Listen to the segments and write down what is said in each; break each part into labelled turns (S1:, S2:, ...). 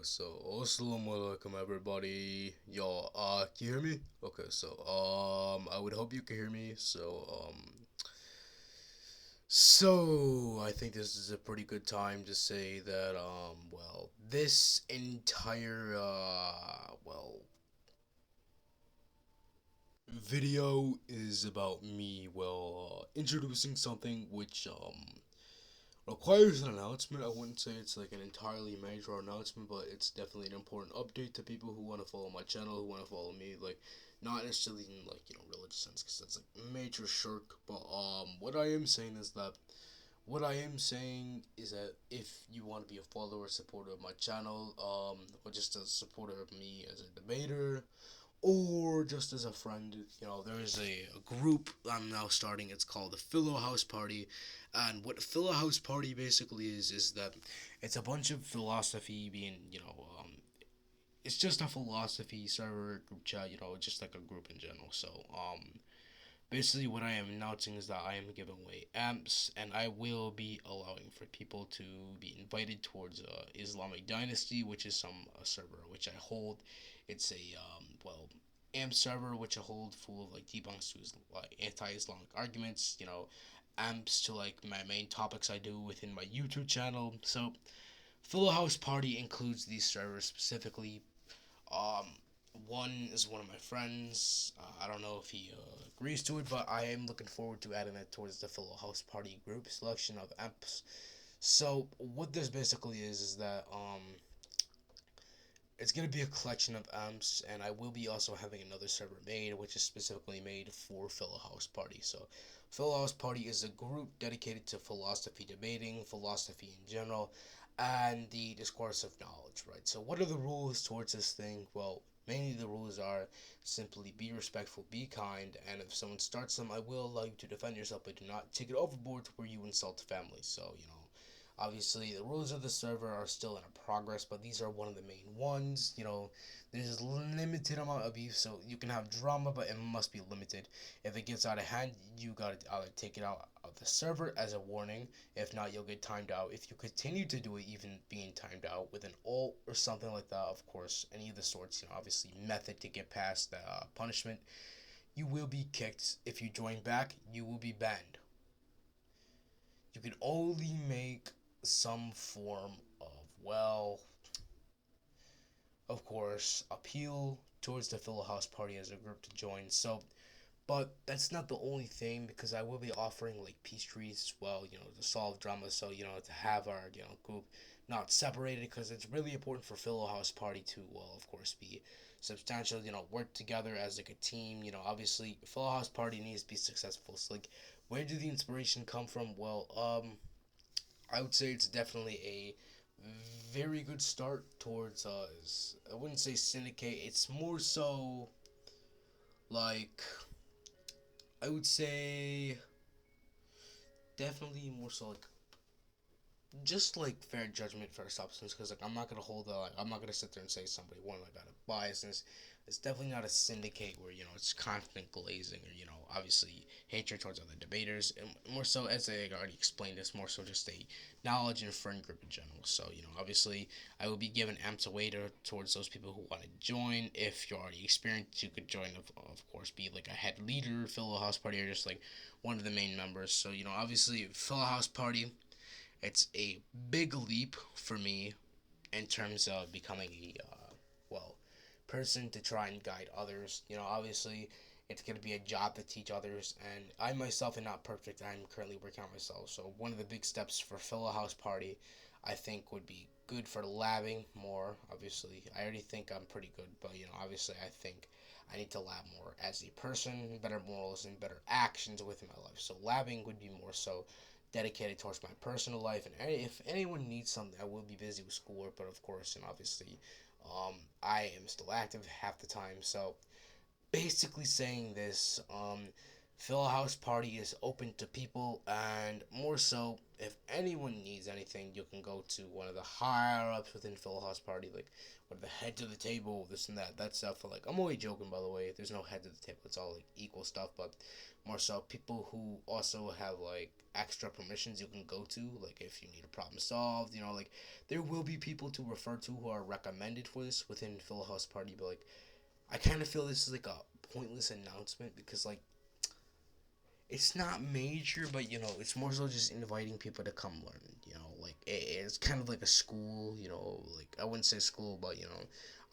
S1: Assalamualaikum everybody. Yo, can you hear me? Okay, I would hope you can hear me. I think this is a pretty good time to say that, this entire, video is about me, introducing something which, requires an announcement. I wouldn't say it's like an entirely major announcement, but it's definitely an important update to people who want to follow my channel, who want to follow me. Like, not necessarily in like religious sense, because that's like major shirk. But what I am saying is that if you want to be a follower, supporter of my channel, or just a supporter of me as a debater, or just as a friend, there is a group I'm now starting. It's called the Philo House Party, and what Philo House Party basically is that it's a bunch of philosophy being, it's just a philosophy server group chat, just like a group in general. Basically, what I am announcing is that I am giving away amps, and I will be allowing for people to be invited towards Islamic Dynasty, which is some server which I hold. It's a amp server which I hold full of like debunks to like anti-Islamic arguments. Amps to like my main topics I do within my YouTube channel. So, Full House Party includes these servers specifically. Um, One is one of my friends. I don't know if he agrees to it, but I am looking forward to adding it towards the Philo House Party group selection of amps. So what this basically is that it's gonna be a collection of amps, and I will be also having another server made, which is specifically made for Philo House Party. So Philo House Party is a group dedicated to philosophy debating, philosophy in general, and the discourse of knowledge, right? So what are the rules towards this thing? Well, mainly the rules are simply be respectful, be kind, and if someone starts them, I will allow you to defend yourself, but do not take it overboard to where you insult the family. So, obviously, the rules of the server are still in progress, but these are one of the main ones. There's a limited amount of beef, so you can have drama, but it must be limited. If it gets out of hand, you gotta either take it out of the server as a warning. If not, you'll get timed out. If you continue to do it, even being timed out with an ult or something like that, of course, any of the sorts, obviously method to get past the punishment, you will be kicked. If you join back, you will be banned. You can only make some form of, of course, appeal towards the Philo House Party as a group to join. But that's not the only thing, because I will be offering like peace trees as well, to solve drama. So, to have our, group not separated, because it's really important for Philo House Party to, of course, be substantial, work together as like a team. Obviously, Philo House Party needs to be successful. So, like, where did the inspiration come from? I would say it's definitely a very good start towards I wouldn't say syndicate. It's more so like, I would say definitely more so like just like fair judgment, fair substance. Because like I'm not gonna sit there and say somebody one like got a biasness. It's definitely not a syndicate where it's constant glazing or obviously hatred towards other debaters. And more so, as I already explained, it's more so just a knowledge and friend group in general. So obviously I will be giving amps away towards those people who want to join. If you're already experienced, you could join. Of course, be like a head leader, fill a house party, or just like one of the main members. So obviously fill a house party, it's a big leap for me in terms of becoming a person to try and guide others. Obviously, it's going to be a job to teach others, and I myself am not perfect. I'm currently working on myself. So one of the big steps for Fill a House Party, I think, would be good for labbing more. Obviously, I already think I'm pretty good, but obviously, I think I need to lab more as a person, better morals and better actions within my life. So labbing would be more so dedicated towards my personal life. And if anyone needs something, I will be busy with schoolwork, but of course, and obviously, I am still active half the time. So basically, saying this, Phil House Party is open to people, and more so, if anyone needs anything, you can go to one of the higher ups within Phil House Party, like one of the heads of the table, this and that. That stuff. For like, I'm only joking, by the way. There's no heads of the table. It's all like equal stuff, but more so, people who also have like extra permissions you can go to, like if you need a problem solved, like there will be people to refer to who are recommended for this within Phil House Party, but like I kind of feel this is like a pointless announcement because like it's not major, but it's more so just inviting people to come learn. Like it's kind of like a school. Like I wouldn't say school, but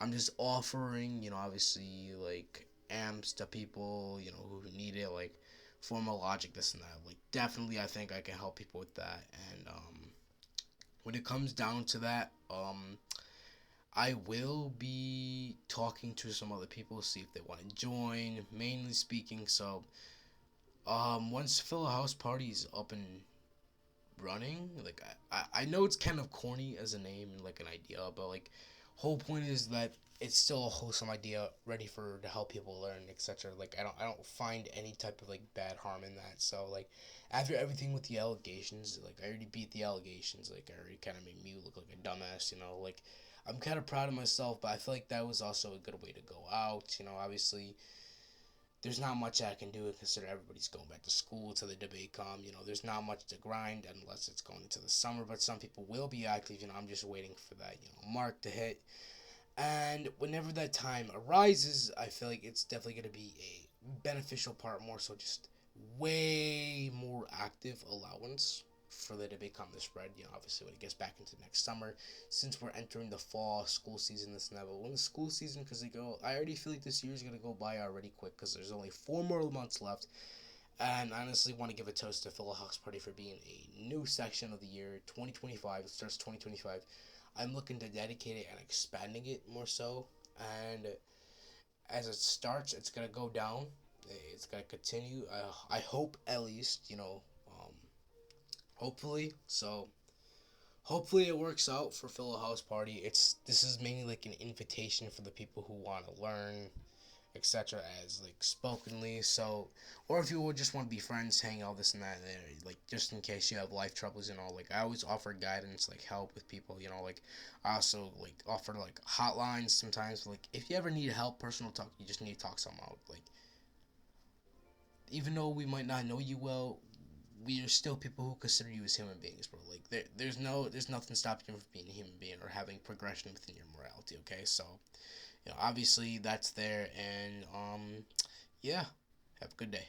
S1: I'm just offering. Obviously like amps to people. Who need it. Like formal logic, this and that. Like definitely, I think I can help people with that. And when it comes down to that, I will be talking to some other people, see if they want to join. Mainly speaking, so once Philo House Party's up and running, like I know it's kind of corny as a name and like an idea, but like whole point is that it's still a wholesome idea, ready for to help people learn, etc. Like I don't find any type of like bad harm in that. So like after everything with the allegations, like I already beat the allegations, like I already kind of made me look like a dumbass, like I'm kind of proud of myself, but I feel like that was also a good way to go out. Obviously there's not much I can do consider everybody's going back to school to the debate come. There's not much to grind unless it's going into the summer, but some people will be active. I'm just waiting for that, mark to hit. And whenever that time arises, I feel like it's definitely going to be a beneficial part, more so just way more active allowance for the debate come to spread. Obviously when it gets back into next summer, since we're entering the fall school season, this and that. But when the school season, because I already feel like this year is gonna go by already quick because there's only 4 more months left. And I honestly want to give a toast to Philo Hawks Party for being a new section of the year 2025. It starts 2025. I'm looking to dedicate it and expanding it more so. And as it starts, it's gonna go down. It's gonna continue. I hope at least hopefully. So hopefully it works out for Philo House Party. This is mainly like an invitation for the people who want to learn, etc. As like spokenly. So, or if you would just want to be friends, hang out, this and that, like just in case you have life troubles and all. Like I always offer guidance, like help with people. Like I also like offer like hotlines sometimes. Like if you ever need help, personal talk, you just need to talk someone out. Like even though we might not know you well, we are still people who consider you as human beings, bro. Like there's nothing stopping you from being a human being or having progression within your morality. Okay, so obviously that's there, and yeah, have a good day.